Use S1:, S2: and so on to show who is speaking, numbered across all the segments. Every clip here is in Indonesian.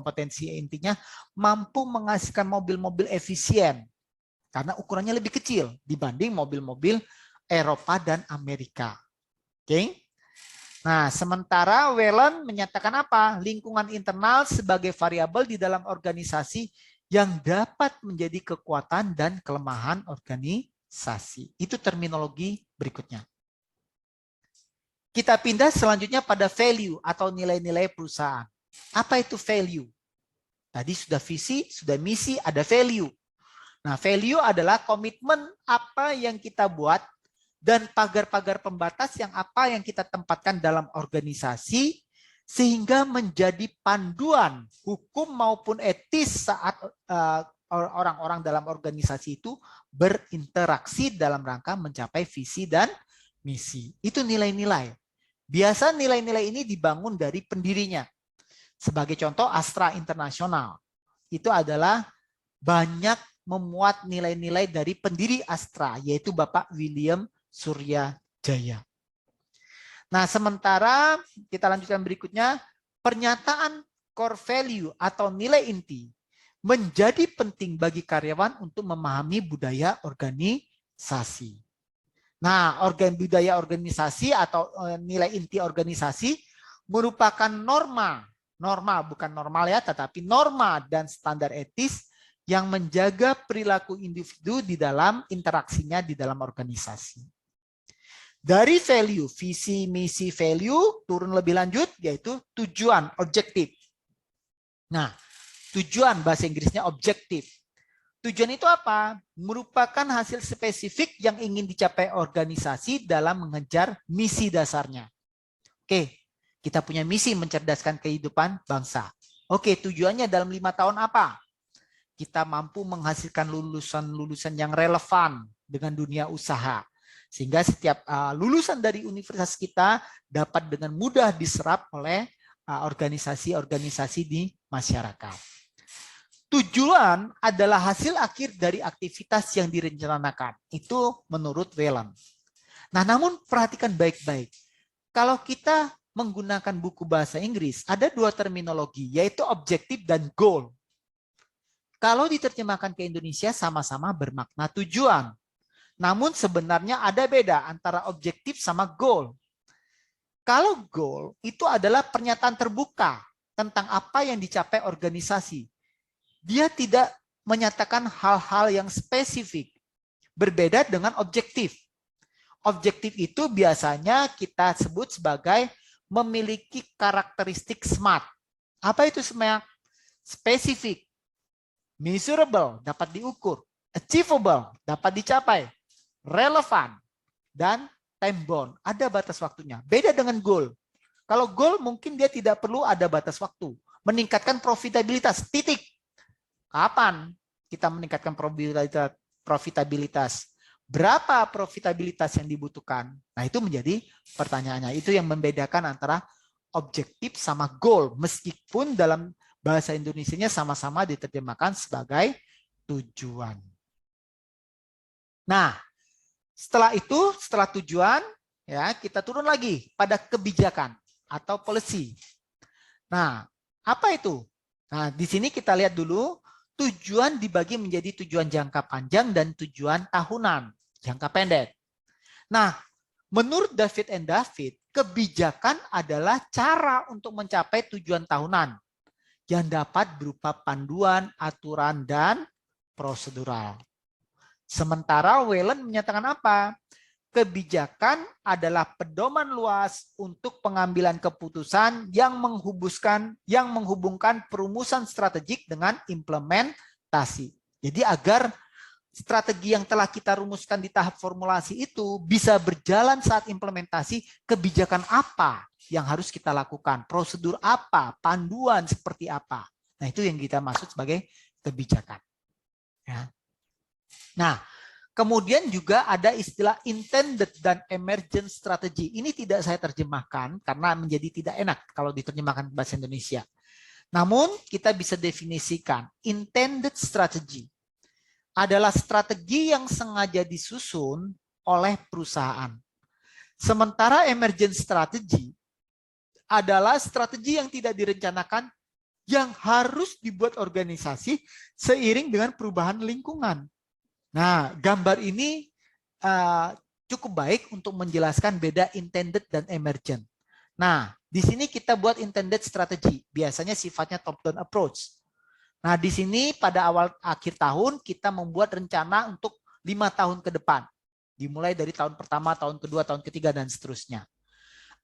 S1: kompetensi intinya mampu menghasilkan mobil-mobil efisien karena ukurannya lebih kecil dibanding mobil-mobil Eropa dan Amerika. Oke. Nah, sementara Whelan menyatakan apa? Lingkungan internal sebagai variabel di dalam organisasi yang dapat menjadi kekuatan dan kelemahan organisasi. Itu terminologi berikutnya. Kita pindah selanjutnya pada value atau nilai-nilai perusahaan. Apa itu value? Tadi sudah visi, sudah misi, ada value. Nah, value adalah komitmen apa yang kita buat dan pagar-pagar pembatas yang kita tempatkan dalam organisasi sehingga menjadi panduan hukum maupun etis saat orang-orang dalam organisasi itu berinteraksi dalam rangka mencapai visi dan misi. Itu nilai-nilai. Biasa nilai-nilai ini dibangun dari pendirinya. Sebagai contoh Astra Internasional. Itu adalah banyak memuat nilai-nilai dari pendiri Astra, yaitu Bapak William Surya Jaya. Nah, sementara kita lanjutkan berikutnya, pernyataan core value atau nilai inti menjadi penting bagi karyawan untuk memahami budaya organisasi. Nah, budaya organisasi atau nilai inti organisasi merupakan norma bukan normal ya, tetapi norma dan standar etis yang menjaga perilaku individu di dalam interaksinya di dalam organisasi. Dari value, visi, misi, value, turun lebih lanjut, yaitu tujuan, objektif. Nah, tujuan bahasa Inggrisnya objektif. Tujuan itu apa? Merupakan hasil spesifik yang ingin dicapai organisasi dalam mengejar misi dasarnya. Oke, kita punya misi mencerdaskan kehidupan bangsa. Oke, tujuannya dalam 5 tahun apa? Kita mampu menghasilkan lulusan-lulusan yang relevan dengan dunia usaha. Sehingga setiap lulusan dari universitas kita dapat dengan mudah diserap oleh organisasi-organisasi di masyarakat. Tujuan adalah hasil akhir dari aktivitas yang direncanakan. Itu menurut Whelan. Nah, namun perhatikan baik-baik. Kalau kita menggunakan buku bahasa Inggris, ada 2 terminologi, yaitu objektif dan goal. Kalau diterjemahkan ke Indonesia sama-sama bermakna tujuan. Namun sebenarnya ada beda antara objektif sama goal. Kalau goal itu adalah pernyataan terbuka tentang apa yang dicapai organisasi. Dia tidak menyatakan hal-hal yang spesifik. Berbeda dengan objektif. Objektif itu biasanya kita sebut sebagai memiliki karakteristik SMART. Apa itu SMART? Spesifik, measurable, dapat diukur, achievable, dapat dicapai, relevan, dan time bound, ada batas waktunya. Beda dengan goal. Kalau goal mungkin dia tidak perlu ada batas waktu. Meningkatkan profitabilitas, titik. Kapan kita meningkatkan profitabilitas? Berapa profitabilitas yang dibutuhkan? Nah, itu menjadi pertanyaannya. Itu yang membedakan antara objektif sama goal. Meskipun dalam bahasa Indonesianya sama-sama diterjemahkan sebagai tujuan. Nah, setelah itu, setelah tujuan, ya kita turun lagi pada kebijakan atau policy. Nah, apa itu? Nah, di sini kita lihat dulu tujuan dibagi menjadi tujuan jangka panjang dan tujuan tahunan, jangka pendek. Nah, menurut David and David, kebijakan adalah cara untuk mencapai tujuan tahunan yang dapat berupa panduan, aturan, dan prosedural. Sementara Whelan menyatakan apa? Kebijakan adalah pedoman luas untuk pengambilan keputusan yang menghubungkan perumusan strategik dengan implementasi. Jadi agar strategi yang telah kita rumuskan di tahap formulasi itu bisa berjalan saat implementasi, kebijakan apa yang harus kita lakukan, prosedur apa, panduan seperti apa. Nah, itu yang kita maksud sebagai kebijakan. Ya. Nah, kemudian juga ada istilah intended dan emergent strategy. Ini tidak saya terjemahkan karena menjadi tidak enak kalau diterjemahkan ke bahasa Indonesia. Namun kita bisa definisikan intended strategy adalah strategi yang sengaja disusun oleh perusahaan. Sementara emergent strategy adalah strategi yang tidak direncanakan yang harus dibuat organisasi seiring dengan perubahan lingkungan. Nah, gambar ini cukup baik untuk menjelaskan beda intended dan emergent. Nah, di sini kita buat intended strategi, biasanya sifatnya top-down approach. Nah, di sini pada awal akhir tahun kita membuat rencana untuk 5 tahun ke depan. Dimulai dari tahun pertama, tahun kedua, tahun ketiga, dan seterusnya.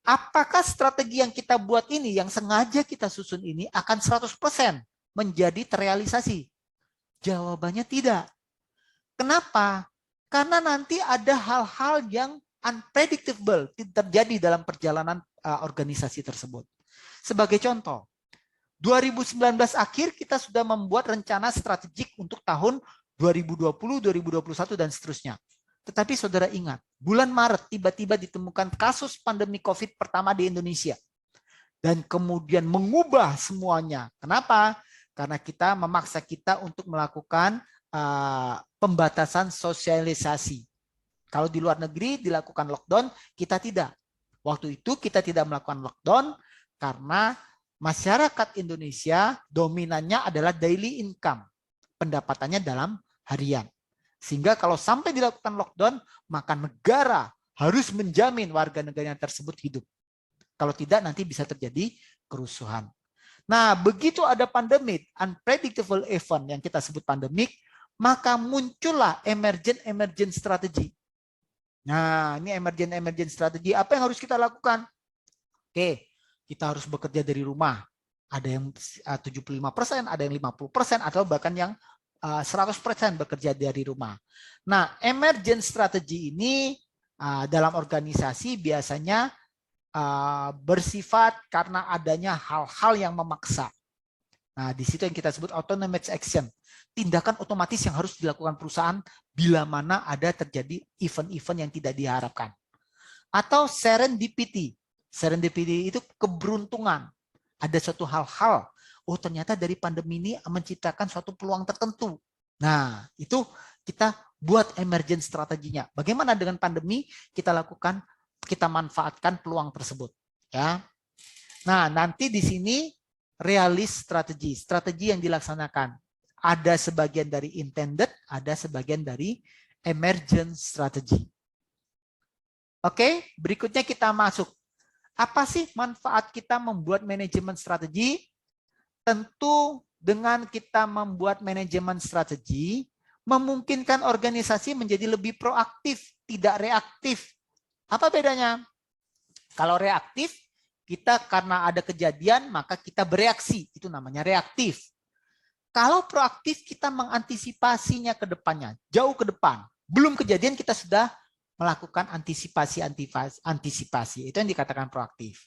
S1: Apakah strategi yang kita buat ini, yang sengaja kita susun ini akan 100% menjadi terrealisasi? Jawabannya tidak. Kenapa? Karena nanti ada hal-hal yang unpredictable terjadi dalam perjalanan organisasi tersebut. Sebagai contoh, 2019 akhir kita sudah membuat rencana strategik untuk tahun 2020, 2021, dan seterusnya. Tetapi saudara ingat, bulan Maret tiba-tiba ditemukan kasus pandemi COVID pertama di Indonesia. Dan kemudian mengubah semuanya. Kenapa? Karena kita memaksa kita untuk melakukan pembatasan sosialisasi. Kalau di luar negeri dilakukan lockdown, kita tidak. Waktu itu kita tidak melakukan lockdown karena masyarakat Indonesia dominannya adalah daily income. Pendapatannya dalam harian. Sehingga kalau sampai dilakukan lockdown, maka negara harus menjamin warga negaranya tersebut hidup. Kalau tidak, nanti bisa terjadi kerusuhan. Nah, begitu ada pandemik, unpredictable event yang kita sebut pandemik, maka muncullah emergent strategi. Nah, ini emergent strategi. Apa yang harus kita lakukan? Oke, kita harus bekerja dari rumah. Ada yang 75%, ada yang 50%, atau bahkan yang 100% bekerja dari rumah. Nah, emergent strategi ini dalam organisasi biasanya bersifat karena adanya hal-hal yang memaksa. Nah, di situ yang kita sebut autonomous action. Tindakan otomatis yang harus dilakukan perusahaan bila mana ada terjadi event-event yang tidak diharapkan. Atau serendipity. Serendipity itu keberuntungan. Ada suatu hal-hal, oh ternyata dari pandemi ini menciptakan suatu peluang tertentu. Nah, itu kita buat emergent strateginya. Bagaimana dengan pandemi kita lakukan, kita manfaatkan peluang tersebut. Ya. Nah, nanti di sini realist strategi yang dilaksanakan. Ada sebagian dari intended, ada sebagian dari emergent strategy. Oke, berikutnya kita masuk. Apa sih manfaat kita membuat manajemen strategi? Tentu dengan kita membuat manajemen strategi, memungkinkan organisasi menjadi lebih proaktif, tidak reaktif. Apa bedanya? Kalau reaktif, kita karena ada kejadian, maka kita bereaksi. Itu namanya reaktif. Kalau proaktif, kita mengantisipasinya ke depannya, jauh ke depan. Belum kejadian, kita sudah melakukan antisipasi. Itu yang dikatakan proaktif.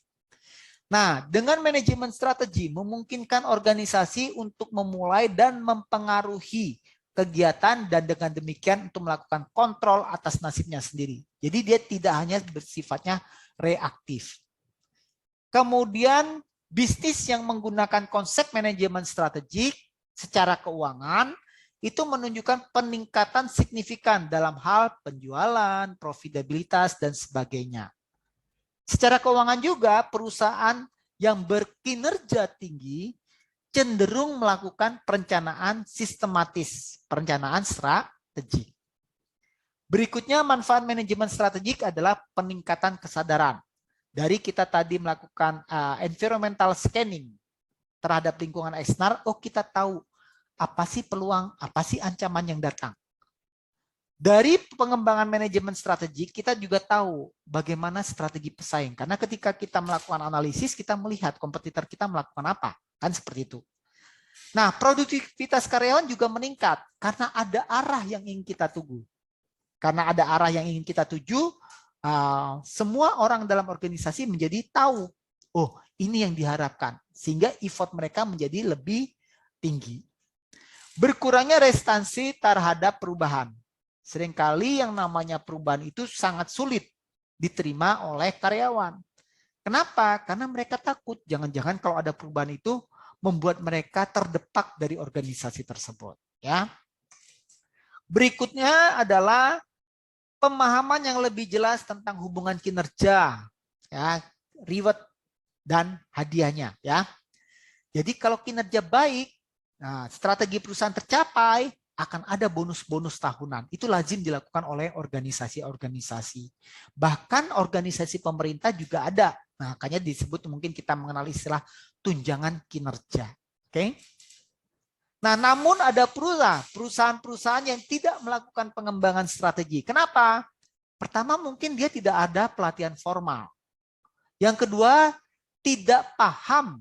S1: Nah, dengan manajemen strategi memungkinkan organisasi untuk memulai dan mempengaruhi kegiatan dan dengan demikian untuk melakukan kontrol atas nasibnya sendiri. Jadi dia tidak hanya bersifatnya reaktif. Kemudian bisnis yang menggunakan konsep manajemen strategik secara keuangan itu menunjukkan peningkatan signifikan dalam hal penjualan, profitabilitas, dan sebagainya. Secara keuangan juga perusahaan yang berkinerja tinggi cenderung melakukan perencanaan sistematis, perencanaan strategik. Berikutnya manfaat manajemen strategik adalah peningkatan kesadaran. Dari kita tadi melakukan environmental scanning terhadap lingkungan eksternal, oh kita tahu apa sih peluang, apa sih ancaman yang datang. Dari pengembangan manajemen strategik, kita juga tahu bagaimana strategi pesaing. Karena ketika kita melakukan analisis, kita melihat kompetitor kita melakukan apa. Kan seperti itu. Nah, produktivitas karyawan juga meningkat karena ada arah yang ingin kita tuju. Karena ada arah yang ingin kita tuju, semua orang dalam organisasi menjadi tahu, oh ini yang diharapkan. Sehingga effort mereka menjadi lebih tinggi. Berkurangnya resistansi terhadap perubahan. Seringkali yang namanya perubahan itu sangat sulit diterima oleh karyawan. Kenapa? Karena mereka takut. Jangan-jangan kalau ada perubahan itu membuat mereka terdepak dari organisasi tersebut. Ya. Berikutnya adalah pemahaman yang lebih jelas tentang hubungan kinerja, ya, reward dan hadiahnya. Ya. Jadi kalau kinerja baik, nah, strategi perusahaan tercapai, akan ada bonus-bonus tahunan. Itu lazim dilakukan oleh organisasi-organisasi. Bahkan organisasi pemerintah juga ada. Nah, makanya disebut mungkin kita mengenal istilah tunjangan kinerja. Oke? Nah, namun ada perusahaan-perusahaan yang tidak melakukan pengembangan strategi. Kenapa? Pertama, mungkin dia tidak ada pelatihan formal. Yang kedua, tidak paham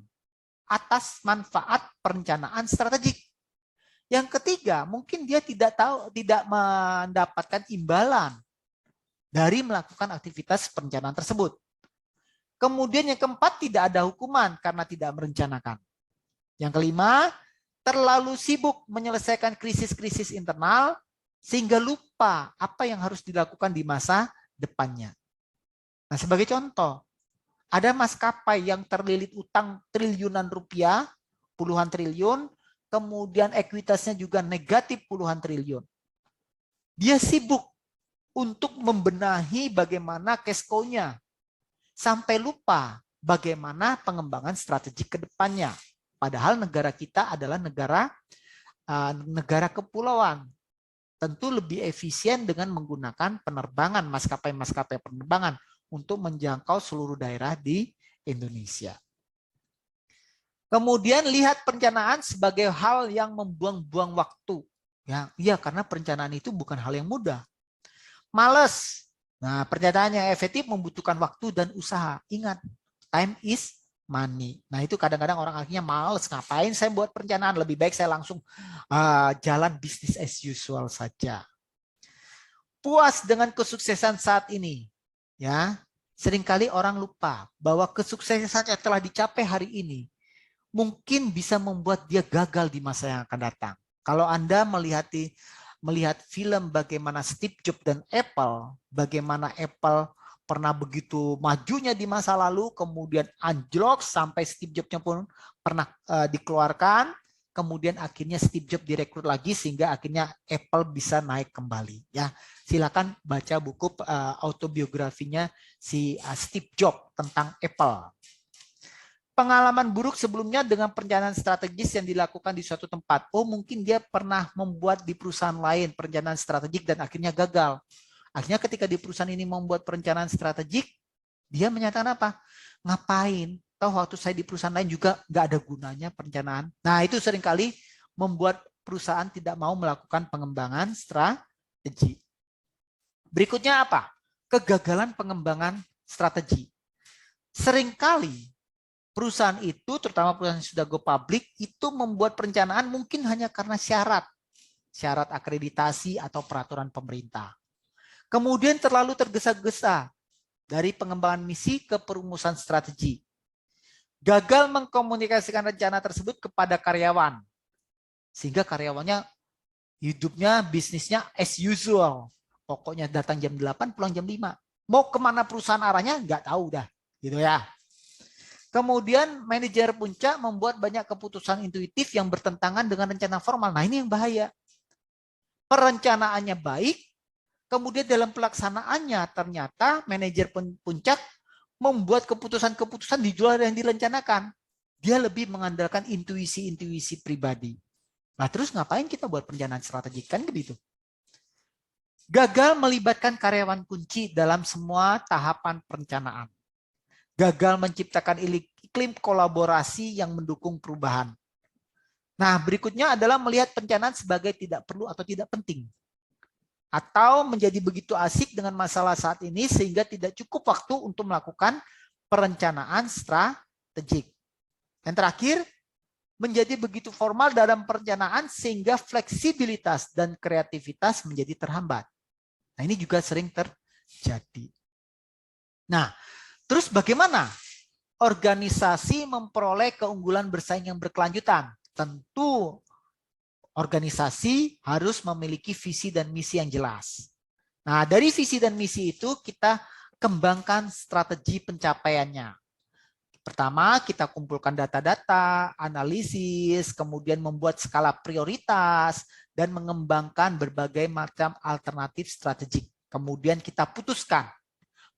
S1: atas manfaat perencanaan strategik. Yang ketiga, mungkin dia tidak mendapatkan imbalan dari melakukan aktivitas perencanaan tersebut. Kemudian yang keempat, tidak ada hukuman karena tidak merencanakan. Yang kelima, terlalu sibuk menyelesaikan krisis-krisis internal sehingga lupa apa yang harus dilakukan di masa depannya. Nah, sebagai contoh, ada maskapai yang terlilit utang triliunan rupiah, puluhan triliun, kemudian ekuitasnya juga negatif puluhan triliun. Dia sibuk untuk membenahi bagaimana cash flow-nya, sampai lupa bagaimana pengembangan strategi ke depannya. Padahal negara kita adalah negara kepulauan. Tentu lebih efisien dengan menggunakan penerbangan, maskapai-maskapai penerbangan untuk menjangkau seluruh daerah di Indonesia. Kemudian lihat perencanaan sebagai hal yang membuang-buang waktu. Ya, karena perencanaan itu bukan hal yang mudah. Males. Nah, perencanaan yang efektif membutuhkan waktu dan usaha. Ingat, time is money. Nah, itu kadang-kadang orang akhirnya males. Ngapain saya buat perencanaan? Lebih baik saya langsung jalan bisnis as usual saja. Puas dengan kesuksesan saat ini. Ya, seringkali orang lupa bahwa kesuksesan yang telah dicapai hari ini mungkin bisa membuat dia gagal di masa yang akan datang. Kalau Anda melihat film bagaimana Steve Jobs dan Apple, bagaimana Apple pernah begitu majunya di masa lalu, kemudian anjlok sampai Steve Jobs-nya pun pernah dikeluarkan, kemudian akhirnya Steve Jobs direkrut lagi sehingga akhirnya Apple bisa naik kembali. Ya, silakan baca buku autobiografinya si Steve Jobs tentang Apple. Pengalaman buruk sebelumnya dengan perencanaan strategis yang dilakukan di suatu tempat. Oh, mungkin dia pernah membuat di perusahaan lain perencanaan strategik dan akhirnya gagal. Akhirnya ketika di perusahaan ini membuat perencanaan strategik, dia menyatakan apa? Ngapain? Tahu waktu saya di perusahaan lain juga nggak ada gunanya perencanaan. Nah, itu seringkali membuat perusahaan tidak mau melakukan pengembangan strategi. Berikutnya apa? Kegagalan pengembangan strategi. Seringkali perusahaan itu, terutama perusahaan yang sudah go public, itu membuat perencanaan mungkin hanya karena syarat akreditasi atau peraturan pemerintah. Kemudian terlalu tergesa-gesa dari pengembangan misi ke perumusan strategi. Gagal mengkomunikasikan rencana tersebut kepada karyawan, sehingga karyawannya hidupnya, bisnisnya as usual. Pokoknya datang jam 8, pulang jam 5. Mau kemana perusahaan arahnya, nggak tahu dah. Gitu ya. Kemudian manajer puncak membuat banyak keputusan intuitif yang bertentangan dengan rencana formal. Nah, ini yang bahaya. Perencanaannya baik, kemudian dalam pelaksanaannya ternyata manajer puncak membuat keputusan-keputusan di luar yang direncanakan. Dia lebih mengandalkan intuisi-intuisi pribadi. Nah, terus ngapain kita buat perencanaan strategik? Kan begitu. Gagal melibatkan karyawan kunci dalam semua tahapan perencanaan. Gagal menciptakan iklim kolaborasi yang mendukung perubahan. Nah, berikutnya adalah melihat perencanaan sebagai tidak perlu atau tidak penting. Atau menjadi begitu asik dengan masalah saat ini sehingga tidak cukup waktu untuk melakukan perencanaan strategik. Yang terakhir, menjadi begitu formal dalam perencanaan sehingga fleksibilitas dan kreativitas menjadi terhambat. Nah, ini juga sering terjadi. Nah, terus bagaimana organisasi memperoleh keunggulan bersaing yang berkelanjutan? Tentu organisasi harus memiliki visi dan misi yang jelas. Nah, dari visi dan misi itu kita kembangkan strategi pencapaiannya. Pertama, kita kumpulkan data-data, analisis, kemudian membuat skala prioritas, dan mengembangkan berbagai macam alternatif strategik. Kemudian kita putuskan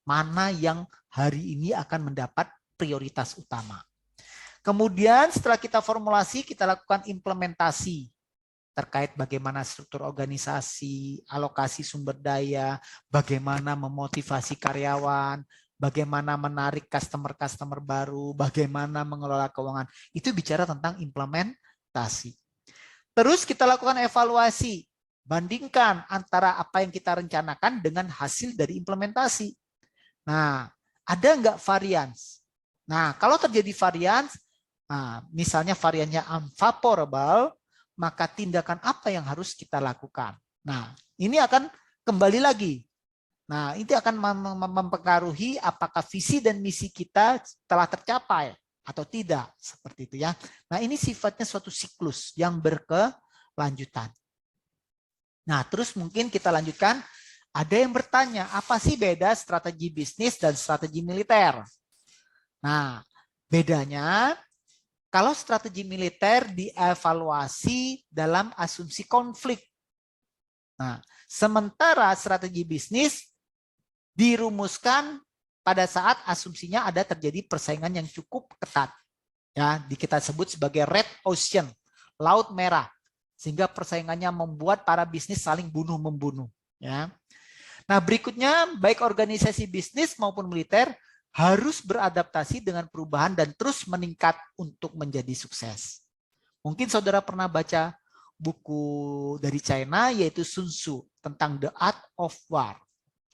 S1: mana yang hari ini akan mendapat prioritas utama. Kemudian setelah kita formulasi, kita lakukan implementasi terkait bagaimana struktur organisasi, alokasi sumber daya, bagaimana memotivasi karyawan, bagaimana menarik customer-customer baru, bagaimana mengelola keuangan. Itu bicara tentang implementasi. Terus kita lakukan evaluasi, bandingkan antara apa yang kita rencanakan dengan hasil dari implementasi. Nah, ada nggak varians? Nah, kalau terjadi varians, misalnya variannya unfavorable, maka tindakan apa yang harus kita lakukan? Nah, ini akan kembali lagi. Nah, ini akan mempengaruhi apakah visi dan misi kita telah tercapai atau tidak, seperti itu ya. Nah, ini sifatnya suatu siklus yang berkelanjutan. Nah, terus mungkin kita lanjutkan. Ada yang bertanya, apa sih beda strategi bisnis dan strategi militer? Nah, bedanya kalau strategi militer dievaluasi dalam asumsi konflik. Nah, sementara strategi bisnis dirumuskan pada saat asumsinya ada terjadi persaingan yang cukup ketat. Ya, kita sebut sebagai red ocean, laut merah. Sehingga persaingannya membuat para bisnis saling bunuh-membunuh. Ya. Nah, berikutnya baik organisasi bisnis maupun militer harus beradaptasi dengan perubahan dan terus meningkat untuk menjadi sukses. Mungkin saudara pernah baca buku dari China yaitu Sun Tzu tentang The Art of War.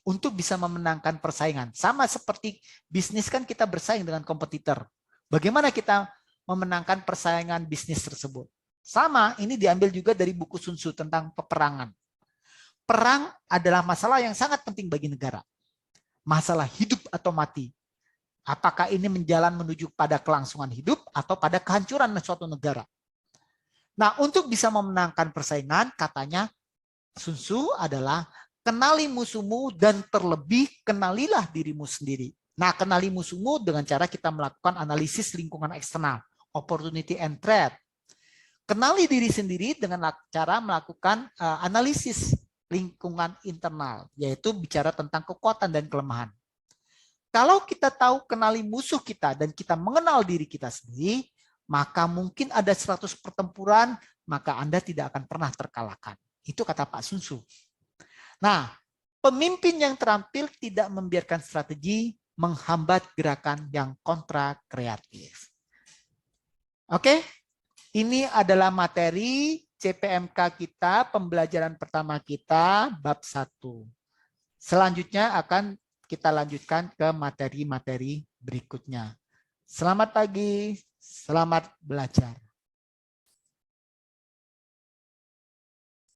S1: Untuk bisa memenangkan persaingan. Sama seperti bisnis kan kita bersaing dengan kompetitor. Bagaimana kita memenangkan persaingan bisnis tersebut? Sama, ini diambil juga dari buku Sun Tzu tentang peperangan. Perang adalah masalah yang sangat penting bagi negara. Masalah hidup atau mati. Apakah ini menjalan menuju pada kelangsungan hidup atau pada kehancuran suatu negara. Nah, untuk bisa memenangkan persaingan, katanya Sun Tzu adalah kenali musuhmu dan terlebih kenalilah dirimu sendiri. Nah, kenali musuhmu dengan cara kita melakukan analisis lingkungan eksternal, opportunity and threat. Kenali diri sendiri dengan cara melakukan analisis lingkungan internal, yaitu bicara tentang kekuatan dan kelemahan. Kalau kita tahu kenali musuh kita dan kita mengenal diri kita sendiri, maka mungkin ada 100 pertempuran, maka Anda tidak akan pernah terkalahkan. Itu kata Pak Sun Tzu. Nah, pemimpin yang terampil tidak membiarkan strategi menghambat gerakan yang kontra kreatif. Oke, ini adalah materi CPMK kita, pembelajaran pertama kita, bab 1. Selanjutnya akan kita lanjutkan ke materi-materi berikutnya. Selamat pagi, selamat belajar.